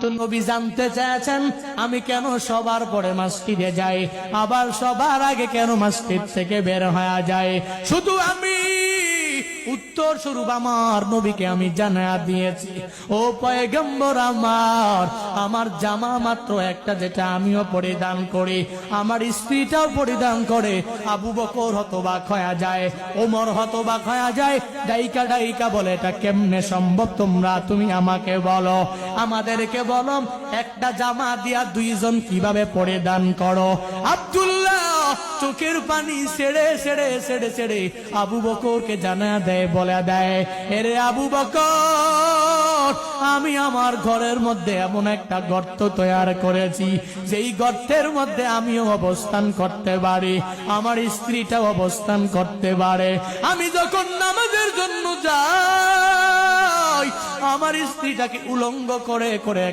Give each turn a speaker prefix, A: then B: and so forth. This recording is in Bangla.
A: তো নবী জানতে চেয়েছেন আমি কেন সবার পরে মসজিদে যাই, আবার সবার আগে কেন মসজিদ থেকে বের হয়ে যায়। শুধু আমি উত্তর স্বরূপ আমার নবীকে আমি জানা দিয়েছি, ও পয়গম্বর আমার জামা মাত্র একটা, যেটা আমিও পরিধান করি, আমার স্ত্রীটাও পরিধান করে। আবু বকর হতবাক হয়ে যায়, ওমর হতবাক হয়ে যায়, ডাইকা ডাইকা বলে এটা কেমনে সম্ভব, তুমি আমাকে বলো, আমাদেরকে বলো একটা জামা দিয়া দুইজন কিভাবে পরিধান করো। আব্দুল্লাহ চোখের পানি ছেড়ে ছেড়ে ছেড়ে ছেড়ে আবু বকরকে জানা দেয়, বলে দেয়, এরে আবু বকর, আমি আমার ঘরের মধ্যে এমন একটা গর্ত তৈরি করেছি, যেই গর্তের মধ্যে আমিও অবস্থান করতে পারি, আমার স্ত্রীটাও অবস্থান করতে পারে। আমি যখন নামাজের জন্য যাই, আমার স্ত্রীটাকে উলঙ্গ করে করে